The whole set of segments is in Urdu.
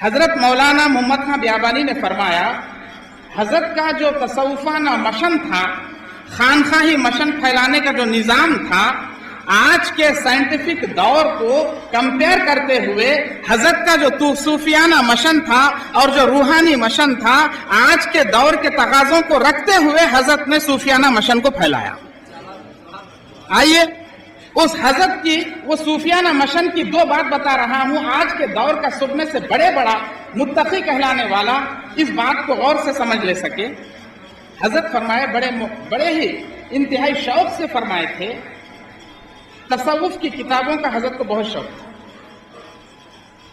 حضرت مولانا محمد خان بیابانی نے فرمایا حضرت کا جو تصوفانہ مشن تھا، خانخواہی مشن پھیلانے کا جو نظام تھا، آج کے سائنٹیفک دور کو کمپیئر کرتے ہوئے حضرت کا جو صوفیانہ مشن تھا اور جو روحانی مشن تھا، آج کے دور کے تقاضوں کو رکھتے ہوئے حضرت نے صوفیانہ مشن کو پھیلایا۔ آئیے اس حضرت کی وہ صوفیانہ مشن کی دو بات بتا رہا ہوں، آج کے دور کا سب میں سے بڑا متقی کہلانے والا اس بات کو غور سے سمجھ لے سکے۔ حضرت فرمائے بڑے ہی انتہائی شوق سے فرمائے تھے، تصوف کی کتابوں کا حضرت کو بہت شوق تھا۔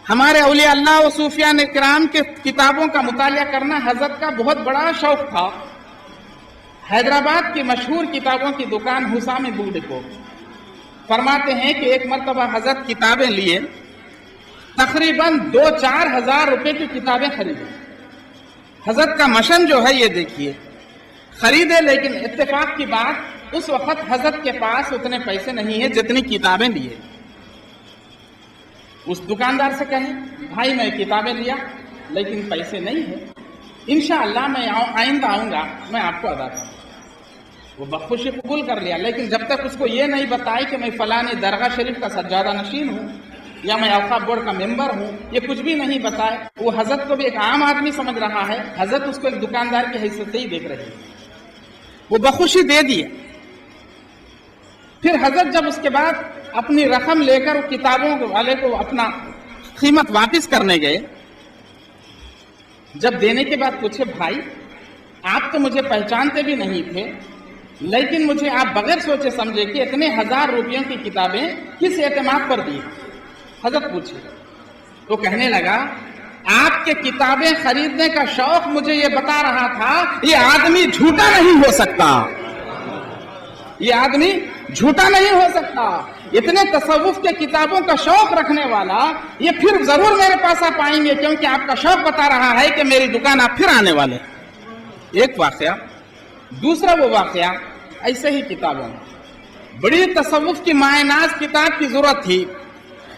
ہمارے اولیاء اللہ و صوفیان کرام کے کتابوں کا مطالعہ کرنا حضرت کا بہت بڑا شوق تھا۔ حیدرآباد کی مشہور کتابوں کی دکان حسامی بک ڈپو فرماتے ہیں کہ ایک مرتبہ حضرت کتابیں لیے، تقریباً 2-4 ہزار روپے کی کتابیں خریدے۔ حضرت کا مشن جو ہے یہ دیکھیے، خریدے، لیکن اتفاق کی بات اس وقت حضرت کے پاس اتنے پیسے نہیں ہیں جتنی کتابیں لیے۔ اس دکاندار سے کہیں بھائی میں کتابیں لیا لیکن پیسے نہیں ہیں، انشاءاللہ میں آئندہ آؤں گا، میں آپ کو ادا کروں۔ وہ بخوشی قبول کر لیا، لیکن جب تک اس کو یہ نہیں بتائی کہ میں فلانی درگاہ شریف کا سجادہ نشین ہوں یا میں اوقاف بورڈ کا ممبر ہوں، یہ کچھ بھی نہیں بتائے، وہ حضرت کو بھی ایک عام آدمی سمجھ رہا ہے، حضرت اس کو ایک دکاندار کی حیثیت سے ہی دیکھ رہے ہیں۔ وہ بخوشی دے دیے۔ پھر حضرت جب اس کے بعد اپنی رقم لے کر کتابوں والے کو اپنا قیمت واپس کرنے گئے، جب دینے کے بعد پوچھے بھائی آپ تو مجھے پہچانتے بھی نہیں تھے، لیکن مجھے آپ بغیر سوچے سمجھے کہ اتنے 1000 روپیوں کی کتابیں کس اعتماد پر دی؟ حضرت پوچھے، وہ کہنے لگا آپ کے کتابیں خریدنے کا شوق مجھے یہ بتا رہا تھا یہ آدمی جھوٹا نہیں ہو سکتا، یہ آدمی جھوٹا نہیں ہو سکتا، اتنے تصوف کے کتابوں کا شوق رکھنے والا یہ پھر ضرور میرے پاس آپ آئیں گے، کیونکہ آپ کا شوق بتا رہا ہے کہ میری دکان آپ پھر آنے والے۔ ایک واقعہ۔ دوسرا وہ واقعہ ایسے ہی کتابوں میں بڑی تصوف کی معناز کتاب کی ضرورت تھی۔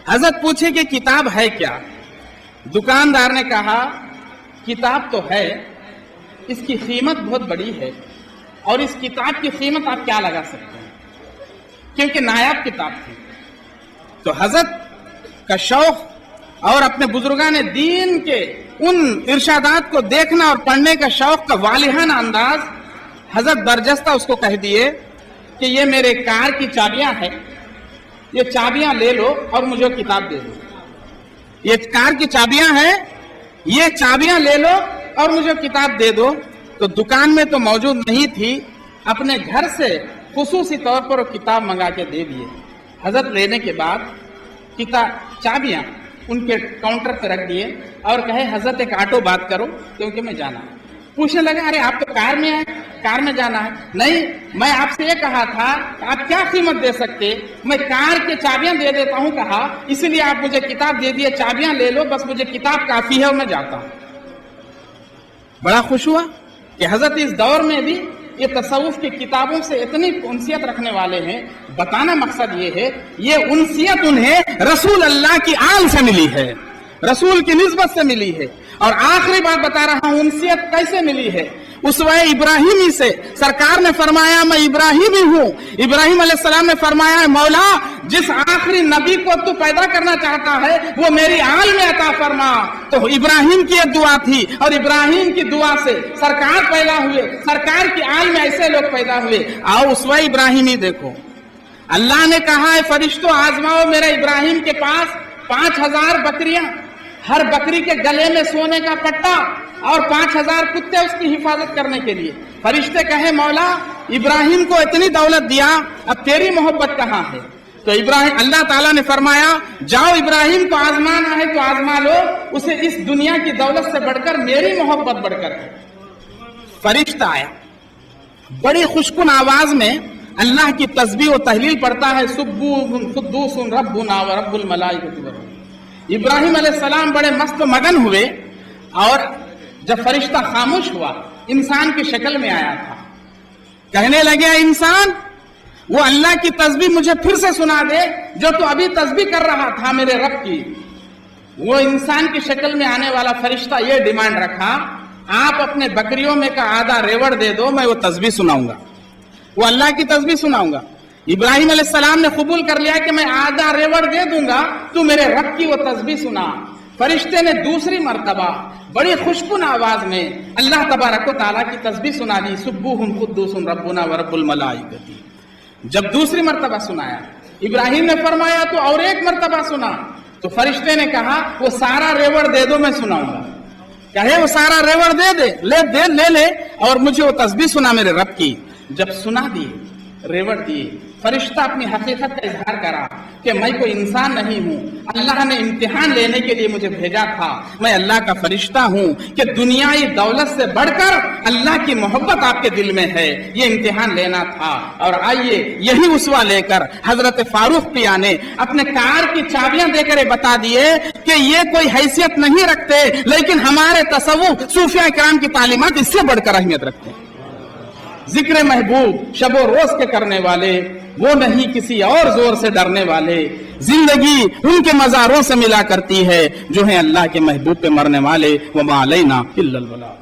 حضرت پوچھے کہ کتاب ہے کیا؟ دکاندار نے کہا کتاب تو ہے، اس کی قیمت بہت بڑی ہے، اور اس کتاب کی قیمت آپ کیا لگا سکتے ہیں، کیونکہ نایاب کتاب تھی۔ تو حضرت کا شوق اور اپنے بزرگان دین کے ان ارشادات کو دیکھنا اور پڑھنے کا شوق کا والہانہ انداز، حضرت برجستہ اس کو کہہ دیے کہ یہ میرے کار کی چابیاں ہیں، یہ چابیاں لے لو اور مجھے کتاب دے دو۔ یہ کار کی چابیاں ہیں، یہ چابیاں لے لو اور مجھے کتاب دے دو۔ تو دکان میں تو موجود نہیں تھی، اپنے گھر سے خصوصی طور پر وہ کتاب منگا کے دے دیے۔ حضرت لینے کے بعد چابیاں ان کے کاؤنٹر پہ رکھ دیے اور کہے حضرت ایک آٹو بات کرو کیونکہ میں جانا ہے۔ پوچھنے لگے ارے آپ تو کار میں ہیں، کار میں جانا ہے؟ نہیں، میں آپ سے یہ کہا تھا آپ کیا قیمت دے سکتے، میں کار کے چابیاں دے دیتا ہوں کہا، اسی لیے آپ مجھے کتاب دے دیے، چابیاں لے لو بس، مجھے کتاب کافی ہے اور میں جاتا ہوں۔ بڑا خوش ہوا کہ حضرت اس دور میں بھی یہ تصوف کی کتابوں سے اتنی انسیت رکھنے والے ہیں۔ بتانا مقصد یہ ہے یہ انسیت انہیں رسول اللہ کی آل سے ملی ہے، رسول کی نسبت سے ملی ہے۔ اور آخری بات بتا رہا ہوں انسیت کیسے ملی ہے، اسوہ ابراہیمی سے۔ سرکار نے فرمایا میں ابراہیمی ہوں، ابراہیم علیہ السلام نے فرمایا مولا جس آخری نبی کو تو پیدا کرنا چاہتا ہے وہ میری آل میں عطا فرما۔ تو ابراہیم کی یہ دعا تھی اور ابراہیم کی دعا سے سرکار پیدا ہوئے، سرکار کی آل میں ایسے لوگ پیدا ہوئے۔ آؤ اسوہ ابراہیمی دیکھو، اللہ نے کہا ہے فرشتوں آزماؤ میرے ابراہیم کے پاس 5000 بکریاں، ہر بکری کے گلے میں سونے کا پٹا اور 5000 کتے اس کی حفاظت کرنے کے لیے۔ فرشتے کہے مولا ابراہیم کو اتنی دولت دیا، اب تیری محبت کہاں ہے؟ تو ابراہیم اللہ تعالیٰ نے فرمایا جاؤ ابراہیم کو آزمانا ہے تو آزما لو، اسے اس دنیا کی دولت سے بڑھ کر میری محبت بڑھ کر ہے۔ فرشتہ آیا بڑی خوشکن آواز میں اللہ کی تسبیح و تحلیل پڑھتا ہے، سبوح قدوس ربنا و رب الملائکۃ والروح۔ ابراہیم علیہ السلام بڑے مست و مگن ہوئے، اور جب فرشتہ خاموش ہوا انسان کی شکل میں آیا تھا، کہنے لگے انسان وہ اللہ کی تسبیح مجھے پھر سے سنا دے جو تو ابھی تسبیح کر رہا تھا میرے رب کی۔ وہ انسان کی شکل میں آنے والا فرشتہ یہ ڈیمانڈ رکھا، آپ اپنے بکریوں میں کا آدھا ریوڑ دے دو، میں وہ تسبیح سناؤں گا، وہ اللہ کی تسبیح سناؤں گا۔ ابراہیم علیہ السلام نے قبول کر لیا کہ میں آدھا ریوڑ دے دوں گا، تو میرے رب کی وہ تسبیح سنا۔ فرشتے نے دوسری مرتبہ بڑی خوشگوار آواز میں اللہ تبارک و تعالیٰ کی تسبیح سنا دی، سبوح قدوس ربنا ورب الملائکۃ۔ جب دوسری مرتبہ سنایا، ابراہیم نے فرمایا تو اور ایک مرتبہ سنا، تو فرشتے نے کہا وہ سارا ریوڑ دے دو، میں سناؤں گا۔ کہے وہ سارا ریوڑ دے لے اور مجھے وہ تسبیح سنا میرے رب کی۔ جب سنا دی، ریوڑ دیے، فرشتہ اپنی حقیقت کا اظہار کرا کہ میں کوئی انسان نہیں ہوں، اللہ نے امتحان لینے کے لیے مجھے بھیجا تھا، میں اللہ کا فرشتہ ہوں کہ دنیائی دولت سے بڑھ کر اللہ کی محبت آپ کے دل میں ہے، یہ امتحان لینا تھا۔ اور آئیے یہی اسوہ لے کر حضرت فاروق پیا نے اپنے کار کی چابیاں دے کر بتا دیے کہ یہ کوئی حیثیت نہیں رکھتے، لیکن ہمارے تصوف صوفیاء کرام کی تعلیمات اس سے بڑھ کر اہمیت رکھتے ہیں۔ ذکر محبوب شب و روز کے کرنے والے وہ نہیں کسی اور زور سے ڈرنے والے، زندگی ان کے مزاروں سے ملا کرتی ہے جو ہیں اللہ کے محبوب پہ مرنے والے۔ وما علینا الا البلاغ۔